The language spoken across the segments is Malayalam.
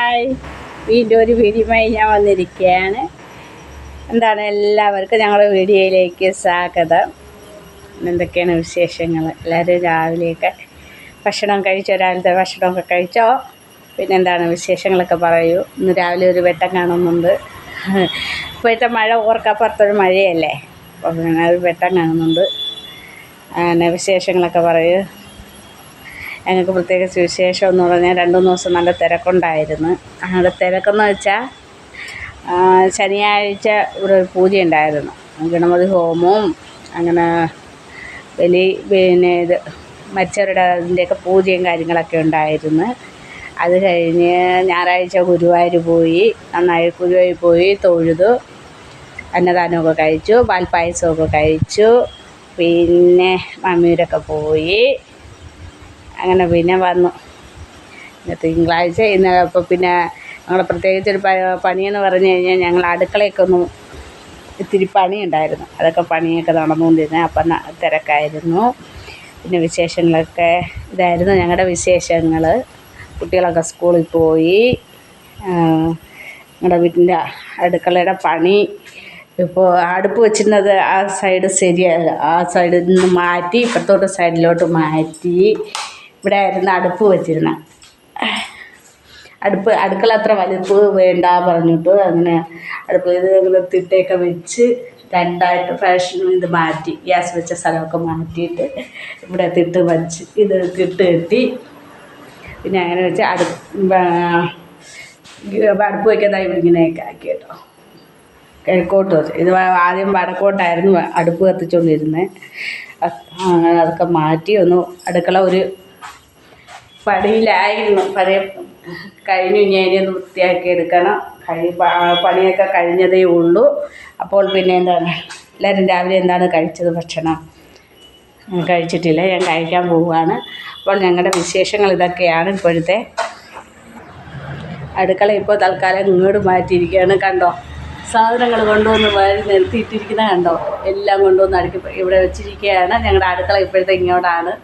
ഹായ്, വീണ്ടും ഒരു വീഡിയോയുമായി ഞാൻ വന്നിരിക്കുകയാണ്. എന്താണ്, എല്ലാവർക്കും ഞങ്ങളുടെ വീഡിയോയിലേക്ക് സ്വാഗതം. എന്തൊക്കെയാണ് വിശേഷങ്ങൾ? എല്ലാവരും രാവിലെയൊക്കെ ഭക്ഷണം കഴിച്ചോ? രാവിലത്തെ ഭക്ഷണമൊക്കെ കഴിച്ചോ? പിന്നെന്താണ് വിശേഷങ്ങളൊക്കെ പറയൂ. ഇന്ന് രാവിലെ ഒരു വെട്ടം കാണുന്നുണ്ട്. ഇപ്പോഴത്തെ മഴ ഓർക്കപ്പുറത്തൊരു മഴയല്ലേ, അപ്പോൾ പിന്നെ ഒരു വെട്ടം കാണുന്നുണ്ട്. അങ്ങനെ വിശേഷങ്ങളൊക്കെ പറയൂ. ഞങ്ങൾക്ക് പ്രത്യേകിച്ച് വിശേഷം എന്ന് പറഞ്ഞാൽ 2-3 ദിവസം നല്ല തിരക്കുണ്ടായിരുന്നു. അവിടെ തിരക്കെന്ന് വെച്ചാൽ ശനിയാഴ്ച ഇവിടെ ഒരു പൂജ ഉണ്ടായിരുന്നു. ഗണപതി ഹോമവും അങ്ങനെ പിന്നെ ഇത് മരിച്ചവരുടെ അതിൻ്റെയൊക്കെ പൂജയും കാര്യങ്ങളൊക്കെ ഉണ്ടായിരുന്നു. അത് കഴിഞ്ഞ് ഞായറാഴ്ച ഗുരുവായൂർ പോയി. നന്നായി ഗുരുവായൂർ പോയി തൊഴുതു, അന്നദാനമൊക്കെ കഴിച്ചു, പാൽപ്പായസമൊക്കെ കഴിച്ചു. പിന്നെ മമ്മിയൂരൊക്കെ പോയി. അങ്ങനെ പിന്നെ വന്നു. തിങ്കളാഴ്ച ഇന്ന്. അപ്പോൾ പിന്നെ ഞങ്ങൾ പ്രത്യേകിച്ചൊരു പണിയെന്ന് പറഞ്ഞു കഴിഞ്ഞാൽ ഞങ്ങൾ അടുക്കളയൊക്കെ ഒന്ന് ഇത്തിരി പണിയുണ്ടായിരുന്നു. അതൊക്കെ പണിയൊക്കെ നടന്നുകൊണ്ടിരുന്നത്. അപ്പം തിരക്കായിരുന്നു. പിന്നെ വിശേഷങ്ങളൊക്കെ ഇതായിരുന്നു ഞങ്ങളുടെ വിശേഷങ്ങൾ. കുട്ടികളൊക്കെ സ്കൂളിൽ പോയി. ഞങ്ങളുടെ വീട്ടിൻ്റെ അടുക്കളയുടെ പണി ഇപ്പോൾ അടുപ്പ് വെച്ചിരുന്നത് ആ സൈഡ് ശരിയല്ല, ആ സൈഡിൽ നിന്ന് മാറ്റി ഇപ്പുറത്തോട്ട് സൈഡിലോട്ട് മാറ്റി. ഇവിടെ ആയിരുന്നു അടുപ്പ് വെച്ചിരുന്നത്. അടുക്കള അത്ര വലിപ്പ് വേണ്ട പറഞ്ഞിട്ട് അങ്ങനെ അടുപ്പ് ഇത് തിട്ടയൊക്കെ വെച്ച് രണ്ടായിട്ട് ഫാഷൻ ഇത് മാറ്റി, ഗ്യാസ് വെച്ച സ്ഥലമൊക്കെ മാറ്റിയിട്ട് ഇവിടെ തിട്ട് വച്ച് ഇത് തിട്ട് കെട്ടി. പിന്നെ അങ്ങനെ വെച്ച് അടുപ്പ് വയ്ക്കാതായി ഇവിടെ ഇങ്ങനെയൊക്കെ ആക്കി കേട്ടോ. കിഴക്കോട്ട് വെച്ച് ഇത് ആദ്യം വടക്കോട്ടായിരുന്നു അടുപ്പ് കത്തിച്ചുകൊണ്ടിരുന്നത്. അങ്ങനെ അതൊക്കെ മാറ്റി ഒന്ന് അടുക്കള ഒരു പണിയിലായിരുന്നു. കഴിഞ്ഞു. ഇനി അതിനെ വൃത്തിയാക്കി എടുക്കണം. പണിയൊക്കെ കഴിഞ്ഞതേ ഉള്ളൂ. അപ്പോൾ പിന്നെ എന്താണ്, എല്ലാവരും രാവിലെ എന്താണ് കഴിച്ചത്? ഭക്ഷണം കഴിച്ചിട്ടില്ല, ഞാൻ കഴിക്കാൻ പോവുകയാണ്. അപ്പോൾ ഞങ്ങളുടെ വിശേഷങ്ങൾ ഇതൊക്കെയാണ്. ഇപ്പോഴത്തെ അടുക്കള ഇപ്പോൾ തൽക്കാലം ഇങ്ങോട്ട് മാറ്റിയിരിക്കുകയാണ്. കണ്ടോ, സാധനങ്ങൾ കൊണ്ടുവന്ന് വാരി നിരത്തിയിട്ടിരിക്കുന്നത് കണ്ടോ. എല്ലാം കൊണ്ടുവന്ന് ഇവിടെ വെച്ചിരിക്കുകയാണ്. ഞങ്ങളുടെ അടുക്കള ഇപ്പോഴത്തെ ഇങ്ങോട്ടാണ്.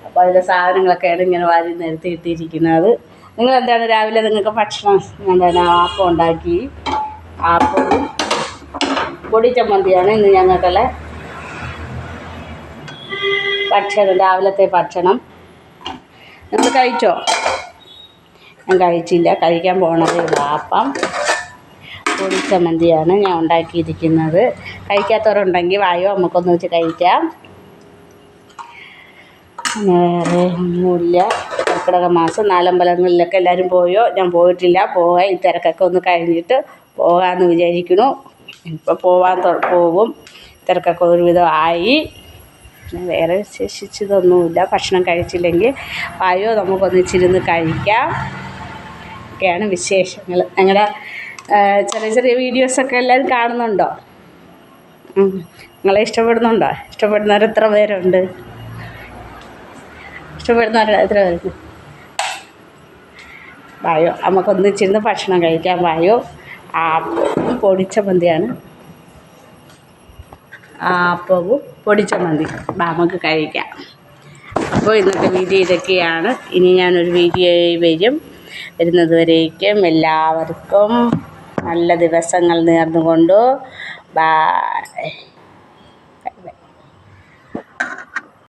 അപ്പോൾ അതിലെ സാധനങ്ങളൊക്കെയാണ് ഇങ്ങനെ വാരി നിരത്തിയിട്ടിരിക്കുന്നത്. നിങ്ങളെന്താണ് രാവിലെ നിങ്ങൾക്ക് ഭക്ഷണം? എന്താണ്, ആപ്പം ഉണ്ടാക്കി. ആപ്പവും പൊടി ചമ്മന്തിയാണ് ഇന്ന് ഞങ്ങൾക്കുള്ള ഭക്ഷണം, രാവിലത്തെ ഭക്ഷണം. നിങ്ങൾ കഴിച്ചോ? ഞാൻ കഴിച്ചില്ല, കഴിക്കാൻ പോകണതേ ഉള്ളൂ. ആപ്പം പൊടി ചമ്മന്തിയാണ് ഞാൻ ഉണ്ടാക്കിയിരിക്കുന്നത്. കഴിക്കാത്തവരുണ്ടെങ്കിൽ വായോ, നമുക്കൊന്ന് വെച്ച് കഴിക്കാം. വേറെ ഒന്നുമില്ല. കർക്കിടക മാസം നാലമ്പലങ്ങളിലൊക്കെ എല്ലാവരും പോയോ? ഞാൻ പോയിട്ടില്ല. പോകാൻ ഈ തിരക്കൊക്കെ ഒന്ന് കഴിഞ്ഞിട്ട് പോകാമെന്ന് വിചാരിക്കുന്നു. ഇപ്പോൾ പോവും. തിരക്കൊക്കെ ഒരുവിധം ആയി. വേറെ വിശേഷിച്ചതൊന്നുമില്ല. ഭക്ഷണം കഴിച്ചില്ലെങ്കിൽ വായോ, നമുക്കൊന്നിച്ചിരുന്ന് കഴിക്കാം. ഒക്കെയാണ് വിശേഷങ്ങൾ. ഞങ്ങളുടെ ചെറിയ ചെറിയ വീഡിയോസൊക്കെ എല്ലാവരും കാണുന്നുണ്ടോ? നിങ്ങളെ ഇഷ്ടപ്പെടുന്നുണ്ടോ? ഇഷ്ടപ്പെടുന്നവർ എത്ര പേരുണ്ട്? ഇഷ്ടപ്പെടുന്നവർ എത്ര പേരുണ്ട്? വായോ, നമുക്കൊന്നിച്ചിരുന്ന് ഭക്ഷണം കഴിക്കാം. വായോ. പൊടിച്ചമന്തിയാണ്. ആപ്പവും പൊടിച്ചമന്തി. നമുക്ക് കഴിക്കാം. അപ്പോൾ ഇന്നത്തെ വീഡിയോ ഇതൊക്കെയാണ്. ഇനി ഞാനൊരു വീഡിയോയിൽ വരുന്നത് വരേക്കും എല്ലാവർക്കും നല്ല ദിവസങ്ങൾ നേർന്നുകൊണ്ട് ബൈ.